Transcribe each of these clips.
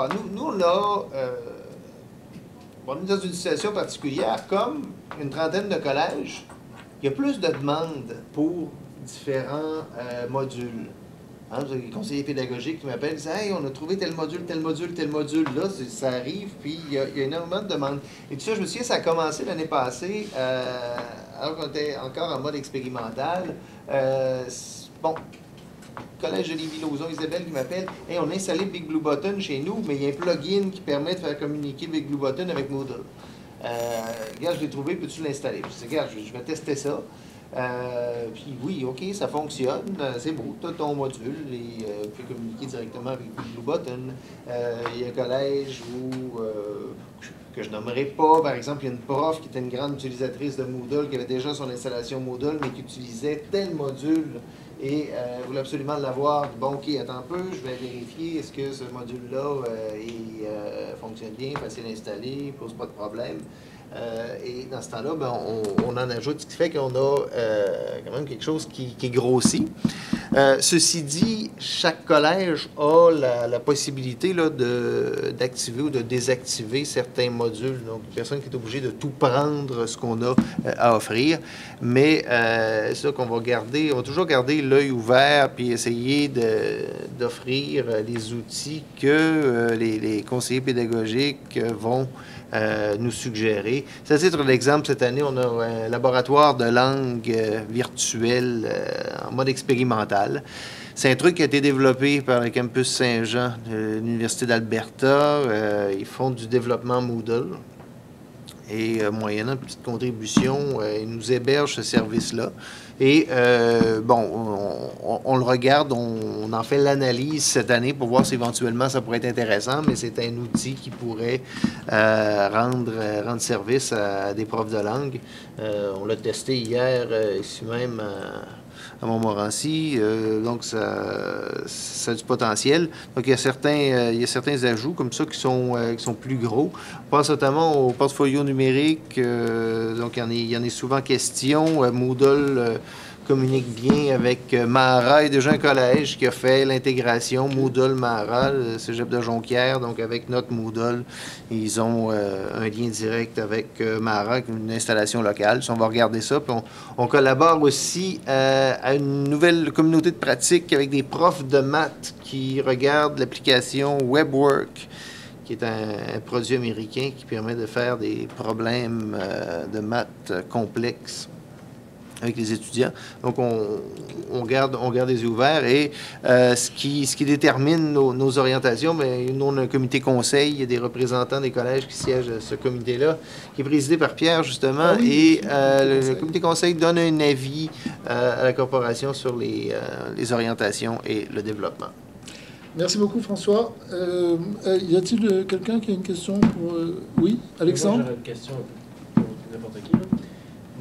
Nous, on a... on est dans une situation particulière, comme une trentaine de collèges, il y a plus de demandes pour différents modules. Hein, vous avez des conseillers pédagogiques qui m'appellent et disent « Hey, on a trouvé tel module, tel module, tel module. » Là, ça arrive, puis il y a énormément de demandes. Et tout ça, je me souviens, ça a commencé l'année passée, alors qu'on était encore en mode expérimental. Bon, Collège de Lévis-Lauzon, Isabelle qui m'appelle « Hey, on a installé Big Blue Button chez nous, mais il y a un plugin qui permet de faire communiquer Big Blue Button avec Moodle. Regarde, je l'ai trouvé, peux-tu l'installer? » Je dis « Regarde, je vais tester ça. » Puis oui, OK, ça fonctionne, c'est beau, tu as ton module et tu peux communiquer directement avec Blue Button. Il y a un collège où, que je nommerai pas, par exemple, il y a une prof qui était une grande utilisatrice de Moodle, qui avait déjà son installation Moodle, mais qui utilisait tel module et voulait absolument l'avoir. Bon, OK, attends un peu, je vais vérifier, est-ce que ce module-là fonctionne bien, facile à installer, pose pas de problème. Et dans ce temps-là, ben, on en ajoute, ce qui fait qu'on a quand même quelque chose qui grossit. Ceci dit, chaque collège a la possibilité d'activer ou de désactiver certains modules. Donc, personne qui est obligé de tout prendre ce qu'on a à offrir. Mais c'est ça qu'on va garder. On va toujours garder l'œil ouvert puis essayer d'offrir les outils que les conseillers pédagogiques vont nous suggérer. C'est à titre d'exemple, cette année, on a un laboratoire de langue virtuelle en mode expérimental. C'est un truc qui a été développé par le campus Saint-Jean de l'Université d'Alberta. Ils font du développement Moodle. Et moyennant une petite contribution, ils nous hébergent ce service-là. Et bon, on le regarde, on en fait l'analyse cette année pour voir si éventuellement ça pourrait être intéressant, mais c'est un outil qui pourrait rendre service à des profs de langue. On l'a testé hier, ici même à Montmorency, donc ça a du potentiel. Donc il y a certains ajouts comme ça qui sont plus gros. On pense notamment au portfolio numérique, donc il y en a souvent question. Moodle communique bien avec Mahara. Il y a déjà un collège qui a fait l'intégration Moodle-Mahara, le Cégep de Jonquière, donc avec notre Moodle, ils ont un lien direct avec Mahara, une installation locale. On va regarder ça. Puis on collabore aussi à une nouvelle communauté de pratique avec des profs de maths qui regardent l'application WebWork, qui est un produit américain qui permet de faire des problèmes de maths complexes avec les étudiants. Donc, on garde les yeux ouverts et ce qui détermine nos orientations, bien, nous, on a un comité conseil, il y a des représentants des collèges qui siègent à ce comité-là, qui est présidé par Pierre, justement, et le comité conseil donne un avis à la corporation sur les orientations et le développement. Merci beaucoup, François. Y a-t-il quelqu'un qui a une question pour... Oui, Alexandre? Moi, j'aurais une question pour n'importe qui, là.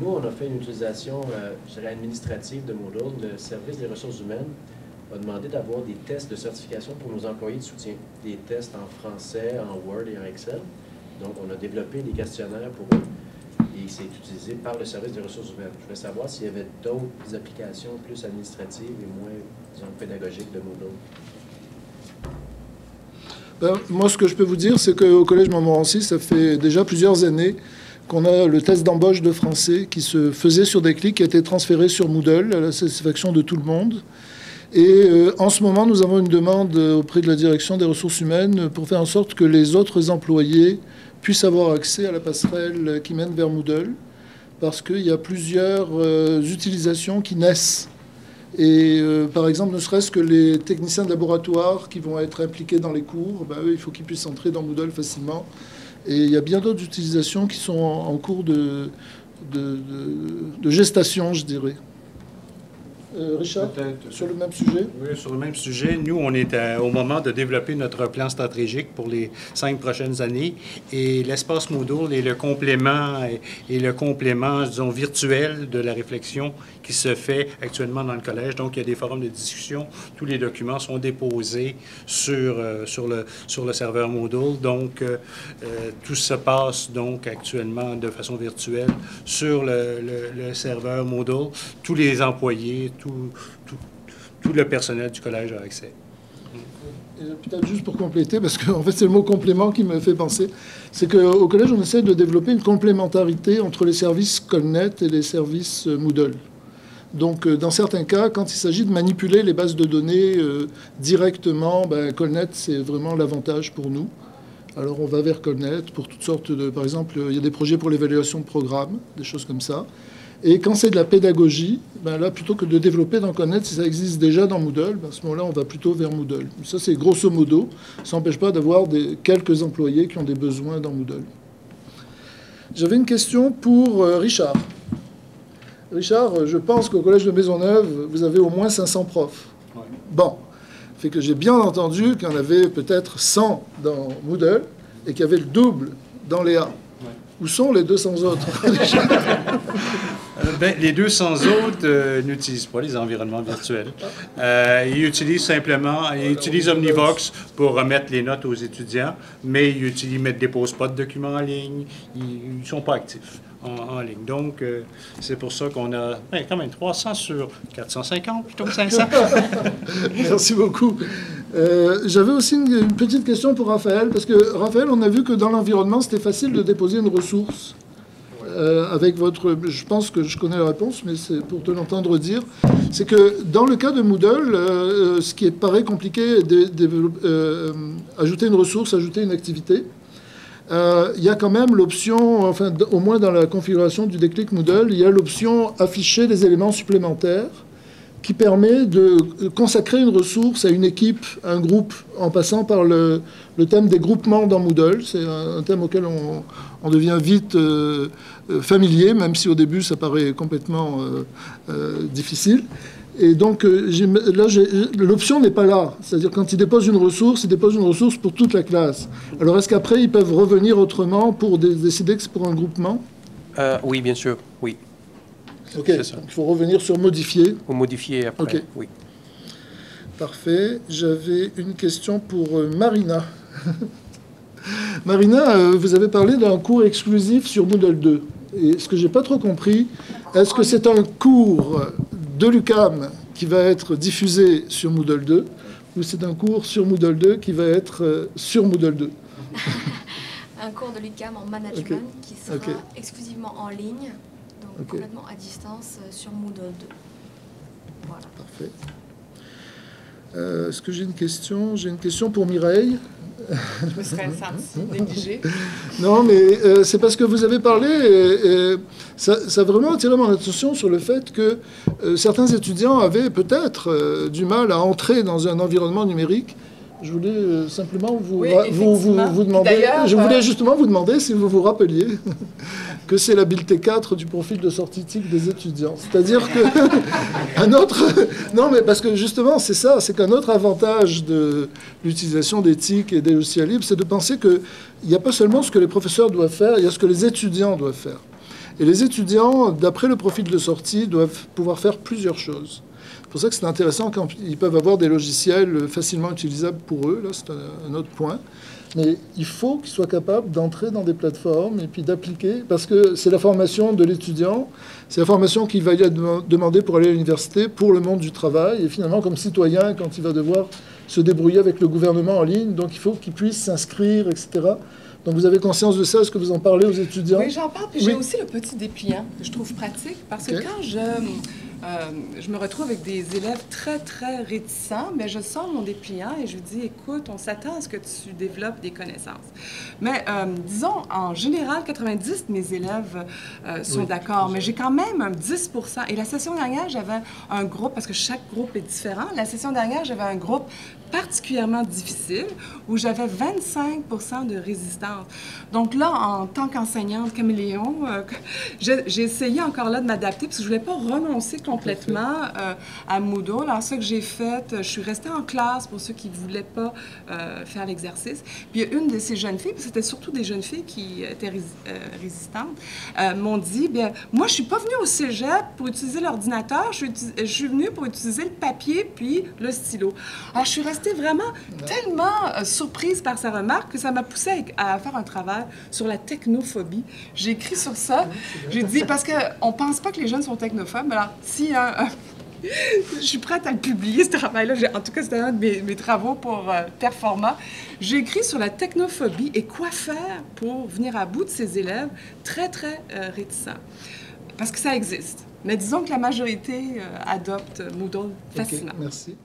Nous, on a fait une utilisation, je dirais, administrative de Moodle. Le service des ressources humaines a demandé d'avoir des tests de certification pour nos employés de soutien. Des tests en français, en Word et en Excel. Donc, on a développé des questionnaires pour eux et c'est utilisé par le service des ressources humaines. Je voulais savoir s'il y avait d'autres applications plus administratives et moins, disons, pédagogiques de Moodle. Ben, moi, ce que je peux vous dire, c'est qu'au Collège Montmorency, ça fait déjà plusieurs années qu'on a le test d'embauche de français qui se faisait sur des clics, qui a été transféré sur Moodle, à la satisfaction de tout le monde. Et en ce moment, nous avons une demande auprès de la direction des ressources humaines pour faire en sorte que les autres employés puissent avoir accès à la passerelle qui mène vers Moodle, parce qu'il y a plusieurs utilisations qui naissent. Et par exemple, ne serait-ce que les techniciens de laboratoire qui vont être impliqués dans les cours, ben, eux, il faut qu'ils puissent entrer dans Moodle facilement. Et il y a bien d'autres utilisations qui sont en cours de gestation, je dirais. Richard, sur le même sujet? Oui, sur le même sujet. Nous, on est au moment de développer notre plan stratégique pour les 5 prochaines années. Et l'espace Moodle est le complément, disons, virtuel de la réflexion qui se fait actuellement dans le collège. Donc, il y a des forums de discussion. Tous les documents sont déposés sur le serveur Moodle. Donc, tout se passe donc actuellement de façon virtuelle sur le serveur Moodle. Tous les employés, tout le personnel du collège a accès. Peut-être juste pour compléter, parce que en fait, c'est le mot complément qui me fait penser, c'est qu'au collège, on essaie de développer une complémentarité entre les services Colnet et les services Moodle. Donc, dans certains cas, quand il s'agit de manipuler les bases de données directement, Colnet, c'est vraiment l'avantage pour nous. Alors, on va vers Colnet pour toutes sortes de... Par exemple, il y a des projets pour l'évaluation de programmes, des choses comme ça. Et quand c'est de la pédagogie, là, plutôt que de développer dans Colnet, si ça existe déjà dans Moodle, à ce moment-là, on va plutôt vers Moodle. Ça, c'est grosso modo. Ça n'empêche pas d'avoir quelques employés qui ont des besoins dans Moodle. J'avais une question pour Richard. Richard, je pense qu'au Collège de Maisonneuve, vous avez au moins 500 profs. Ouais. Bon, fait que j'ai bien entendu qu'il y en avait peut-être 100 dans Moodle et qu'il y avait le double dans Léa. Ouais. Où sont les 200 autres? Les 200 autres n'utilisent pas les environnements virtuels. Ils utilisent simplement, ils utilisent Omnivox pour remettre les notes aux étudiants, mais ils déposent pas de documents en ligne, ils ne sont pas actifs en ligne. Donc, c'est pour ça qu'on a quand même 300 sur 450, plutôt que 500. Merci beaucoup. J'avais aussi une petite question pour Raphaël, parce que Raphaël, on a vu que dans l'environnement, c'était facile de déposer une ressource. Avec votre... Je pense que je connais la réponse, mais c'est pour te l'entendre dire. C'est que dans le cas de Moodle, ce qui paraît compliqué, ajouter une ressource, ajouter une activité, il y a quand même l'option, enfin au moins dans la configuration du déclic Moodle, il y a l'option afficher des éléments supplémentaires qui permet de consacrer une ressource à une équipe, à un groupe, en passant par le thème des groupements dans Moodle. C'est un thème auquel on devient vite familier, même si au début ça paraît complètement difficile. Et donc là, l'option n'est pas là. C'est-à-dire quand ils déposent une ressource pour toute la classe. Alors est-ce qu'après ils peuvent revenir autrement pour décider que c'est pour un groupement? Oui, bien sûr, oui. Ok, donc il faut revenir sur modifier. Ou modifier après, okay. Oui. Parfait. J'avais une question pour Marina. Marina, vous avez parlé d'un cours exclusif sur Moodle 2. Et ce que je n'ai pas trop compris, est-ce que c'est un cours de l'UQAM qui va être diffusé sur Moodle 2 ou c'est un cours sur Moodle 2 qui va être sur Moodle 2? Un cours de l'UQAM en management qui sera exclusivement en ligne. Donc complètement à distance sur Moodle 2. Voilà. Parfait. Est-ce que j'ai une question? J'ai une question pour Mireille. Je me serais sentie négligée. Non, mais c'est parce que vous avez parlé, ça a vraiment attiré mon attention sur le fait que certains étudiants avaient peut-être du mal à entrer dans un environnement numérique. Je voulais simplement vous demander... Je voulais justement vous demander si vous vous rappeliez que c'est l'habileté 4 du profil de sortie TIC des étudiants. C'est-à-dire que un autre... Non, mais parce que justement, c'est ça, c'est qu'un autre avantage de l'utilisation des TIC et des logiciels libres, c'est de penser qu'il n'y a pas seulement ce que les professeurs doivent faire, il y a ce que les étudiants doivent faire. Et les étudiants, d'après le profil de sortie, doivent pouvoir faire plusieurs choses. C'est pour ça que c'est intéressant quand ils peuvent avoir des logiciels facilement utilisables pour eux. Là, c'est un autre point. Mais il faut qu'ils soient capables d'entrer dans des plateformes et puis d'appliquer, parce que c'est la formation de l'étudiant, c'est la formation qu'il va demander pour aller à l'université, pour le monde du travail, et finalement comme citoyen, quand il va devoir se débrouiller avec le gouvernement en ligne, donc il faut qu'il puisse s'inscrire, etc. Donc vous avez conscience de ça? Est-ce que vous en parlez aux étudiants? Oui, j'en parle, puis j'ai aussi le petit dépliant que je trouve pratique, parce que quand je me retrouve avec des élèves très, très réticents, mais je sors mon dépliant et je lui dis, écoute, on s'attend à ce que tu développes des connaissances. Mais disons, en général, 90 de mes élèves sont d'accord, mais j'ai quand même un 10 %. Et la session dernière, j'avais un groupe, parce que chaque groupe est différent, la session dernière, j'avais un groupe particulièrement difficile où j'avais 25 % de résistance. Donc là, en tant qu'enseignante caméléon, j'ai essayé encore là de m'adapter parce que je ne voulais pas renoncer complètement à Moodle. Alors, ce que j'ai fait, je suis restée en classe pour ceux qui ne voulaient pas faire l'exercice. Puis, il y a une de ces jeunes filles, puis c'était surtout des jeunes filles qui étaient résistantes, m'ont dit, bien, moi, je ne suis pas venue au cégep pour utiliser l'ordinateur, je suis venue pour utiliser le papier puis le stylo. Alors, je suis restée vraiment tellement surprise par sa remarque que ça m'a poussée à faire un travail sur la technophobie. J'ai écrit sur ça. J'ai dit, parce qu'on ne pense pas que les jeunes sont technophobes. Alors, s'il y a Je suis prête à le publier, ce travail-là. En tout cas, c'était un de mes travaux pour Performa. J'ai écrit sur la technophobie et quoi faire pour venir à bout de ces élèves très, très réticents. Parce que ça existe. Mais disons que la majorité adopte Moodle facilement. Merci.